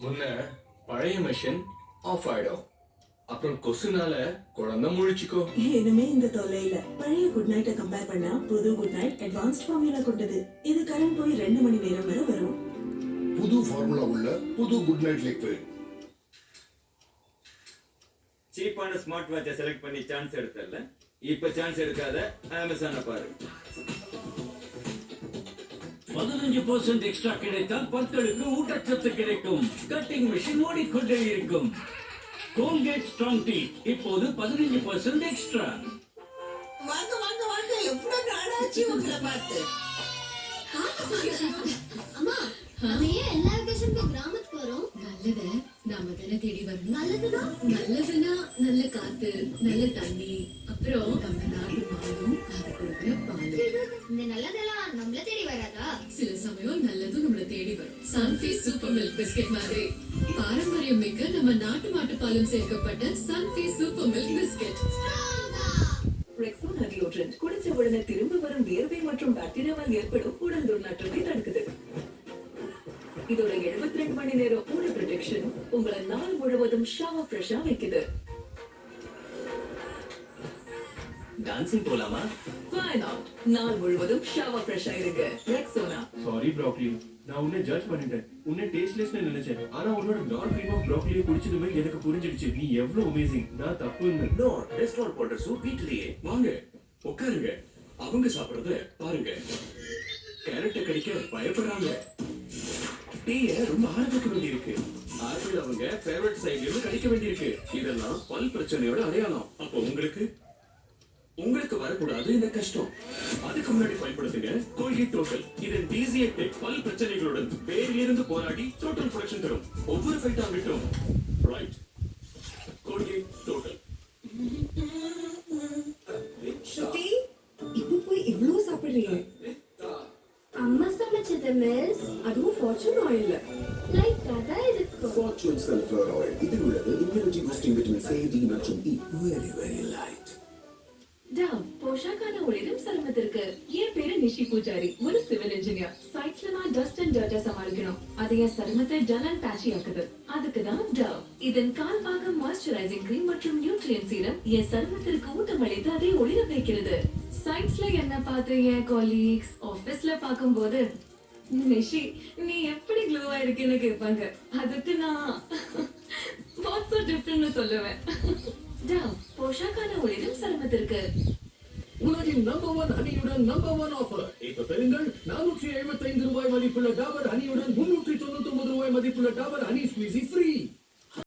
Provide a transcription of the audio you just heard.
முன்ன பழைய machine of ஆயிடும், அப்புறம் கொசுனால குழந்தை முழிச்சுக்கோ. இனிமே இந்த தொல்லை இல்ல. பழைய குட் நைட்டை கம்பேர் பண்ணா புது குட் நைட் அட்வான்ஸ்ட் ஃபார்முலா கொண்டது. இது கரண்ட் போய் 2 மணி நேரம் வரை வரும். புது ஃபார்முலா உள்ள புது குட் நைட் லிக்விட். சீப்பான ஸ்மார்ட் வாட்சை செலக்ட் பண்ணி சான்ஸ் எடுத்தல. இப்ப சான்ஸ் எடுக்காத, அமேசான பாரு. 15% எக்ஸ்ட்ரா கிடைத்தால் பற்களுக்கு ஊட்டச்சத்து கிடைக்கும். கட்டிங் மிஷின் ஓடிக்கொண்டே இருக்கும். கோல்கேட் ஸ்ட்ராங் டீ இப்போது 15% எக்ஸ்ட்ரா. வாங்க வாங்க வாங்க, எவ்வளவு நாளாச்சு உங்களை பார்த்து. அம்மா, நம்ம ஏன் எல்லா வெக்கேஷனுக்கும் கிராமத்துக்கு வரோம்? நல்லத நாம தானே தேடி வரணும். நல்லதுன்னா நல்லதுன்னா நல்ல காத்து, நல்ல தண்ணி, அப்புறம் நம்ம நாட்டு மாடும் அது கொடுக்குற பாலும். இந்த நல்லதெல்லாம் நம்மள தேடி வராதா? சில சமயம் நல்லதும் நம்மள தேடி வரும். சன்ஃபீஸ்ட் சூப்பர் மில்க் பிஸ்கட் மாதிரி பாரம்பரியம் மிக்க நம்ம நாட்டு மாட்டு பாலும் சேர்க்கப்பட்ட Sunfeast super milk biscuit. Rexona deodorant குடிச்ச உடனே திரும்ப வரும் வியர்வை மற்றும் பாக்டீரியாவால் ஏற்படும் உடல் துர்நாற்றத்தை தடுக்குது. இதோட 72 மணி நேரம் ஊட ப்ரொடெக்ஷன் உங்களை நாள் முழுவதும் ஷவர் ஃப்ரெஷ்ஷா வைக்குது. டான்சிங் போலாமா? Why not? நாள் முழுவதும் ஷவர் ஃப்ரெஷ்ஷா இருங்க. ரெக்ஸோனா. சாரி ப்ரோக்கலி, நான் உன்னை ஜட்ஜ் பண்ணிட்டேன். உன்னை டேஸ்ட்லெஸ்னு நினைச்சேன். ஆனா உன்னோட நான் க்ரீம் ஆஃப் ப்ரோக்கலியை குடிச்சதுமே எனக்கு புரிஞ்சிடுச்சு நீ எவ்வளவு அமேசிங். நான் தப்புன்னு. நோ, ரெஸ்டாரண்ட் போட்ட சூப் வீட்லயே. வாங்க உட்காருங்க, அவங்க சாப்பிடுறத பாருங்க. கேரட்டை கடிக்க பயப்படுறாங்க. டீய ரொம்ப ஆரம்பிக்க வேண்டியிருக்கு. ஆப்பிள் அவங்க ஃபேவரட் சைடுல இருந்து கடிக்க வேண்டியிருக்கு. இதெல்லாம் பல் பிரச்சனையோட அடையாளம். அப்போ உங்களுக்கு வரக்கூடாது இந்த கஷ்டம். அதுக்கு முன்னாடி பயன்படுத்துங்க கோல்கேட் டோட்டல். இதன் டிசிஎட் பல் பிரச்சனைகளுடன் வேரிலிருந்து போராடி டோட்டல் ப்ரொடக்ஷன் தரும். ஒவ்வொரு ஃபைட்டாங்கிட்டும் ரைட் கோல்கேட் டோட்டல். சுத்தி, இப்போ போய் இவ்ளோ சாப்பிடுறீங்க? அம்மா சமைச்சது மிஸ். அதுவும் ஃபார்ச்சூன் ஆயில்ல. லைக் கதா இருக்கு. Fortune sunflower oil. இதில் உள்ளது immunity boosting vitamin A, D மற்றும் E. Very very light. Dove போஷாக்கான ஒளிரும் சருமத்திற்கு. என் பேரு நிஷி பூஜாரி, ஒரு சிவில் இன்ஜினியர். சைட்ஸ்ல நான் டஸ்ட் அண்ட் டர்ட்டை சமாளிக்கணும். அது என் சருமத்தை டல் அண்ட் பேட்சி ஆக்குது. அதுக்குதான் Dove. இதன் கால் பாகம் மாய்ஸ்சரைசிங் கிரீம் மற்றும் நியூட்ரியன்ட் சீரம் என் சருமத்திற்கு ஊட்டமளித்து அதை ஒளிர வைக்கிறது. சைட்ஸ்ல என்ன பார்த்து என் கொலீக்ஸ் ஆபீஸ்ல பார்க்கும்போது நிஷி நீ எப்படி க்ளோவா இருக்குன்னு கேட்பாங்க. அதுக்கு நான் வாட்ஸ் சோ டிஃபரண்ட்னு சொல்லுவேன். Dove போஷாக்கான ஒளிரும் சருமத்திற்கு. உலகின் நம்பர் 1 ஹனியுடன் நம்பர் 1 ஆஃபர். இப்ப பெறுங்கள் 475 ரூபாய் மதிப்புள்ள டாபர் ஹனியுடன் 399 ரூபாய் மதிப்புள்ள டாபர் ஹனி ஸ்குவீஸி ஃப்ரீ.